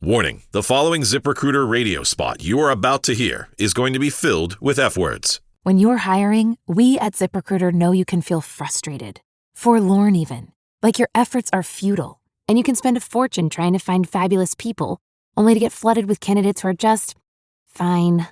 Warning, the following ZipRecruiter radio spot you are about to hear is going to be filled with F-words. When you're hiring, we at ZipRecruiter know you can feel frustrated, forlorn even, like your efforts are futile, and you can spend a fortune trying to find fabulous people, only to get flooded with candidates who are just fine.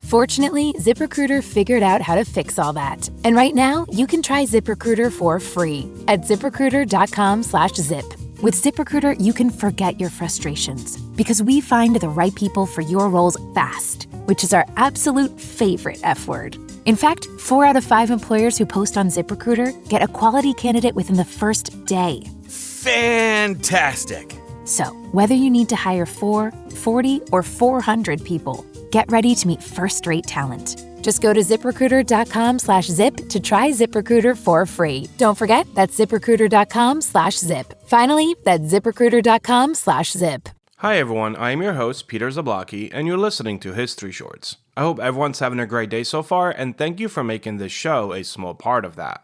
Fortunately, ZipRecruiter figured out how to fix all that. And right now, you can try ZipRecruiter for free at ZipRecruiter.com/zip. With ZipRecruiter, you can forget your frustrations because we find the right people for your roles fast, which is our absolute favorite F word. In fact, 4 out of 5 employers who post on ZipRecruiter get a quality candidate within the first day. Fantastic! So, whether you need to hire 4, 40, or 400 people, get ready to meet first-rate talent. Just go to ZipRecruiter.com/zip to try ZipRecruiter for free. Don't forget, that's ZipRecruiter.com/zip. Finally, that's ZipRecruiter.com/zip. Hi everyone, I am your host, Peter Zablocki, and you're listening to History Shorts. I hope everyone's having a great day so far, and thank you for making this show a small part of that.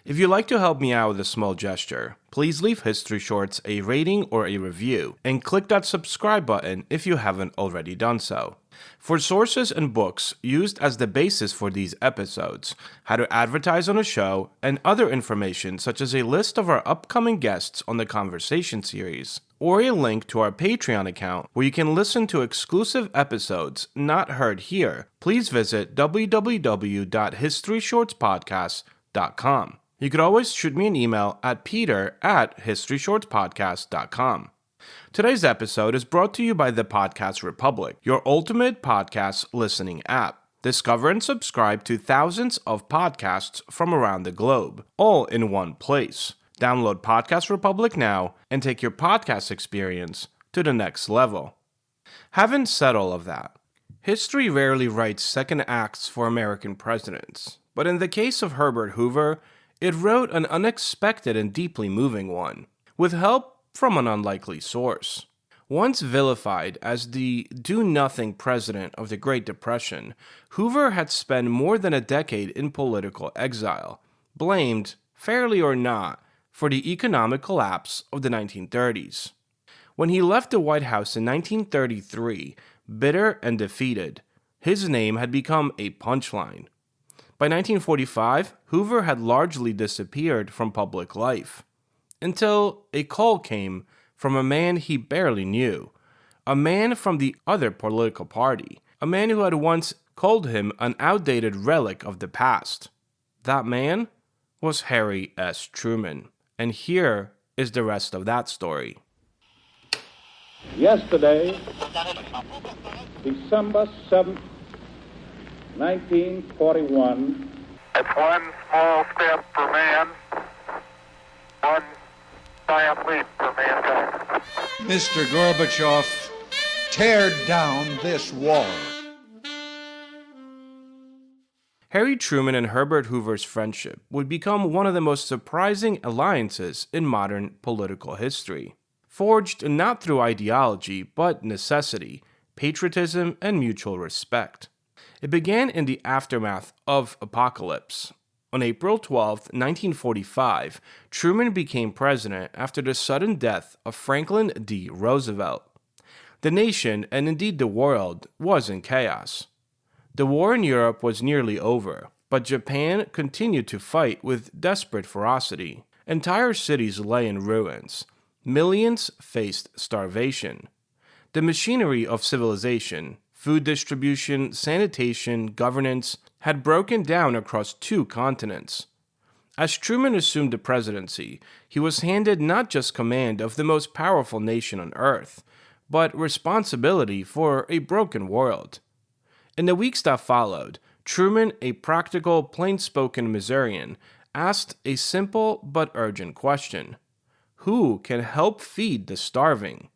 If you'd like to help me out with a small gesture, please leave History Shorts a rating or a review, and click that subscribe button if you haven't already done so. For sources and books used as the basis for these episodes, how to advertise on a show, and other information such as a list of our upcoming guests on the Conversation series, or a link to our Patreon account where you can listen to exclusive episodes not heard here, please visit www.historyshortspodcast.com. You could always shoot me an email at peter@historyshortspodcast.com. Today's episode is brought to you by the Podcast Republic, your ultimate podcast listening app. Discover and subscribe to thousands of podcasts from around the globe, all in one place. Download Podcast Republic now and take your podcast experience to the next level. Having said all of that, history rarely writes second acts for American presidents, but in the case of Herbert Hoover, it wrote an unexpected and deeply moving one, with help from an unlikely source. Once vilified as the do-nothing president of the Great Depression, Hoover had spent more than a decade in political exile, blamed, fairly or not, for the economic collapse of the 1930s. When he left the White House in 1933, bitter and defeated, his name had become a punchline. By 1945, Hoover had largely disappeared from public life, until a call came from a man he barely knew, a man from the other political party, a man who had once called him an outdated relic of the past. That man was Harry S. Truman, and here is the rest of that story. Yesterday, December 7th, 1941. It's one small step for man, one giant leap for mankind. Mr. Gorbachev, tear down this wall. Harry Truman and Herbert Hoover's friendship would become one of the most surprising alliances in modern political history. Forged not through ideology, but necessity, patriotism, and mutual respect. It began in the aftermath of Apocalypse. On April 12, 1945, Truman became president after the sudden death of Franklin D. Roosevelt. The nation, and indeed the world, was in chaos. The war in Europe was nearly over, but Japan continued to fight with desperate ferocity. Entire cities lay in ruins. Millions faced starvation. The machinery of civilization, food distribution, sanitation, governance, had broken down across 2 continents. As Truman assumed the presidency, he was handed not just command of the most powerful nation on earth, but responsibility for a broken world. In the weeks that followed, Truman, a practical, plain-spoken Missourian, asked a simple but urgent question. Who can help feed the starving?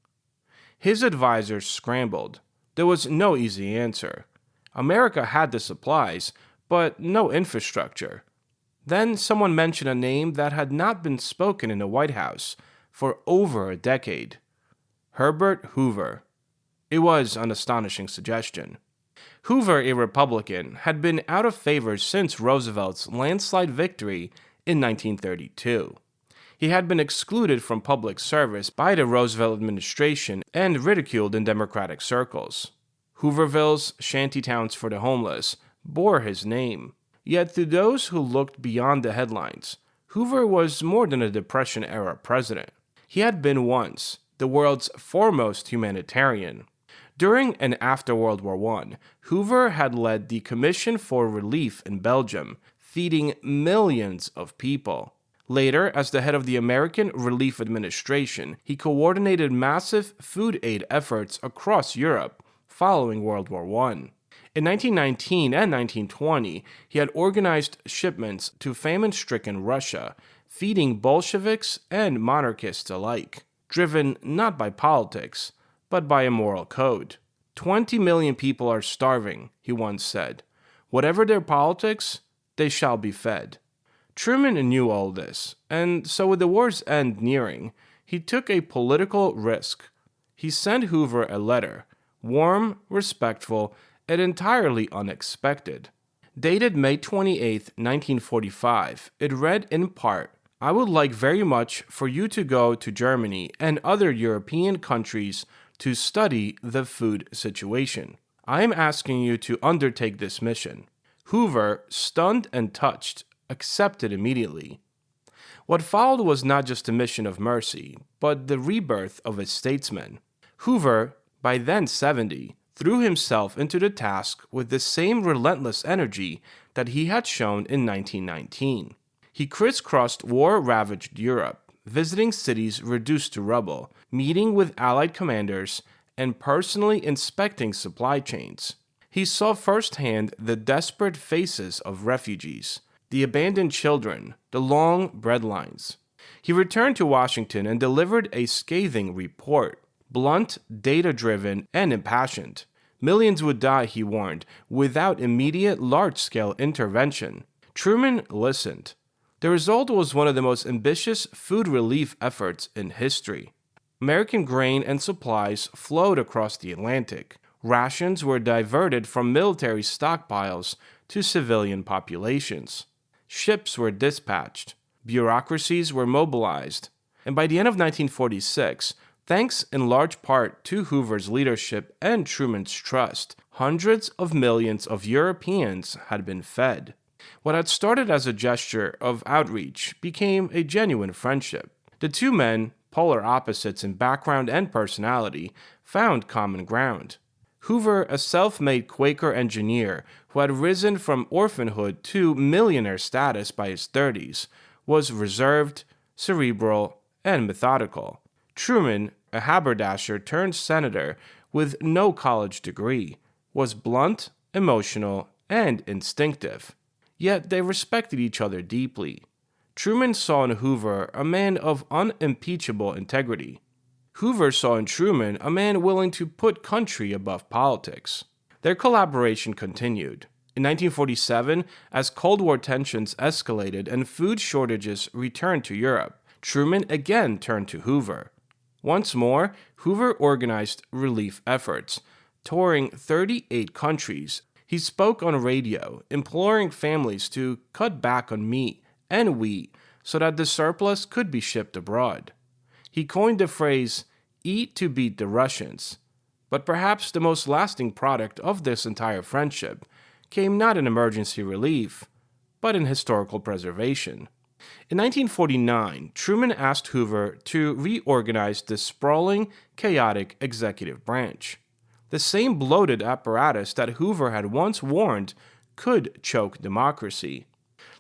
His advisors scrambled. There was no easy answer. America had the supplies, but no infrastructure. Then someone mentioned a name that had not been spoken in the White House for over a decade. Herbert Hoover. It was an astonishing suggestion. Hoover, a Republican, had been out of favor since Roosevelt's landslide victory in 1932. He had been excluded from public service by the Roosevelt administration and ridiculed in Democratic circles. Hoovervilles, shantytowns for the homeless, bore his name. Yet to those who looked beyond the headlines, Hoover was more than a Depression-era president. He had been once the world's foremost humanitarian. During and after World War I, Hoover had led the Commission for Relief in Belgium, feeding millions of people. Later, as the head of the American Relief Administration, he coordinated massive food aid efforts across Europe following World War I. In 1919 and 1920, he had organized shipments to famine-stricken Russia, feeding Bolsheviks and monarchists alike, driven not by politics, but by a moral code. 20 million people are starving, he once said. Whatever their politics, they shall be fed. Truman knew all this, and so with the war's end nearing, he took a political risk. He sent Hoover a letter, warm, respectful, and entirely unexpected. Dated May 28, 1945, it read in part, "I would like very much for you to go to Germany and other European countries to study the food situation. I am asking you to undertake this mission." Hoover, stunned and touched, accepted immediately. What followed was not just a mission of mercy, but the rebirth of a statesman. Hoover, by then 70, threw himself into the task with the same relentless energy that he had shown in 1919. He crisscrossed war-ravaged Europe, visiting cities reduced to rubble, meeting with Allied commanders, and personally inspecting supply chains. He saw firsthand the desperate faces of refugees, the abandoned children, the long bread lines. He returned to Washington and delivered a scathing report, blunt, data-driven, and impassioned. Millions would die, he warned, without immediate large-scale intervention. Truman listened. The result was one of the most ambitious food relief efforts in history. American grain and supplies flowed across the Atlantic. Rations were diverted from military stockpiles to civilian populations. Ships were dispatched. Bureaucracies were mobilized. And by the end of 1946, thanks in large part to Hoover's leadership and Truman's trust, hundreds of millions of Europeans had been fed. What had started as a gesture of outreach became a genuine friendship. The two men, polar opposites in background and personality, found common ground. Hoover, a self-made Quaker engineer who had risen from orphanhood to millionaire status by his 30s, was reserved, cerebral, and methodical. Truman, a haberdasher turned senator with no college degree, was blunt, emotional, and instinctive. Yet they respected each other deeply. Truman saw in Hoover a man of unimpeachable integrity. Hoover saw in Truman a man willing to put country above politics. Their collaboration continued. In 1947, as Cold War tensions escalated and food shortages returned to Europe, Truman again turned to Hoover. Once more, Hoover organized relief efforts. Touring 38 countries, he spoke on radio, imploring families to cut back on meat and wheat so that the surplus could be shipped abroad. He coined the phrase, "eat to beat the Russians." But perhaps the most lasting product of this entire friendship came not in emergency relief, but in historical preservation. In 1949, Truman asked Hoover to reorganize the sprawling, chaotic executive branch. The same bloated apparatus that Hoover had once warned could choke democracy.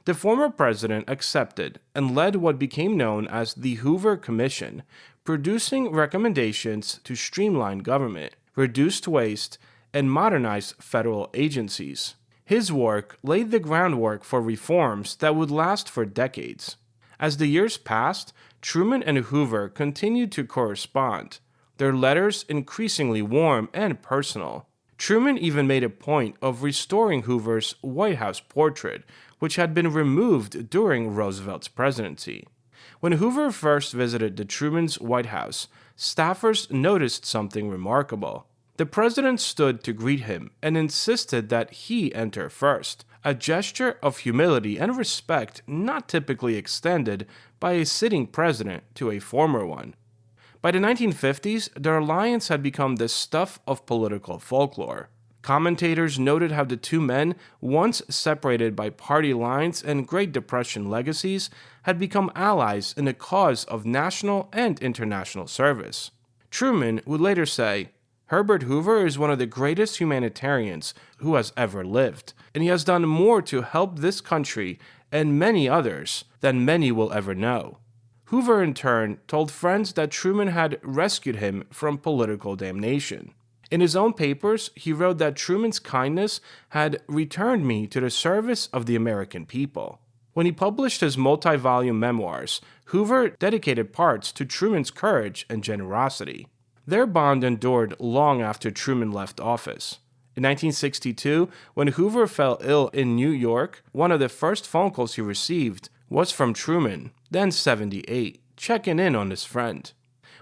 The former president accepted and led what became known as the Hoover Commission, producing recommendations to streamline government, reduce waste, and modernize federal agencies. His work laid the groundwork for reforms that would last for decades. As the years passed, Truman and Hoover continued to correspond, their letters increasingly warm and personal. Truman even made a point of restoring Hoover's White House portrait, which had been removed during Roosevelt's presidency. When Hoover first visited the Truman's White House, staffers noticed something remarkable. The president stood to greet him and insisted that he enter first, a gesture of humility and respect not typically extended by a sitting president to a former one. By the 1950s, their alliance had become the stuff of political folklore. Commentators noted how the two men, once separated by party lines and Great Depression legacies, had become allies in the cause of national and international service. Truman would later say, "Herbert Hoover is one of the greatest humanitarians who has ever lived, and he has done more to help this country and many others than many will ever know." Hoover, in turn, told friends that Truman had rescued him from political damnation. In his own papers, he wrote that Truman's kindness had returned me to the service of the American people. When he published his multi-volume memoirs, Hoover dedicated parts to Truman's courage and generosity. Their bond endured long after Truman left office. In 1962, when Hoover fell ill in New York, one of the first phone calls he received was from Truman, then 78, checking in on his friend.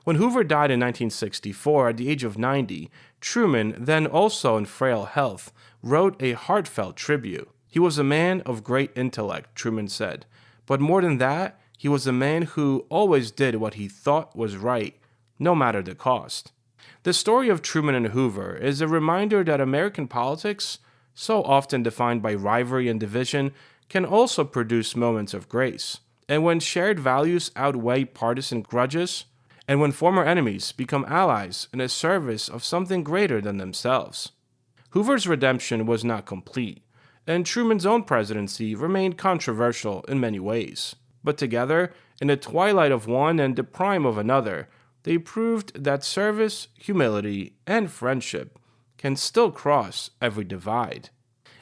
When Hoover died in 1964 at the age of 90, Truman, then also in frail health, wrote a heartfelt tribute. "He was a man of great intellect," Truman said, "but more than that, he was a man who always did what he thought was right, no matter the cost." The story of Truman and Hoover is a reminder that American politics, so often defined by rivalry and division, can also produce moments of grace. And when shared values outweigh partisan grudges, and when former enemies become allies in the service of something greater than themselves. Hoover's redemption was not complete, and Truman's own presidency remained controversial in many ways. But together, in the twilight of one and the prime of another, they proved that service, humility, and friendship can still cross every divide.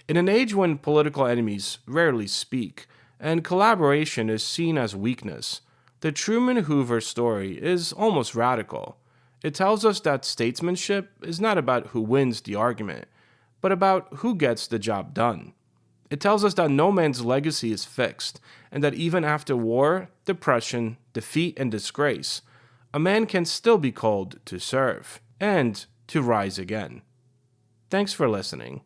In an age when political enemies rarely speak, and collaboration is seen as weakness, the Truman-Hoover story is almost radical. It tells us that statesmanship is not about who wins the argument, but about who gets the job done. It tells us that no man's legacy is fixed, and that even after war, depression, defeat, and disgrace, a man can still be called to serve and to rise again. Thanks for listening.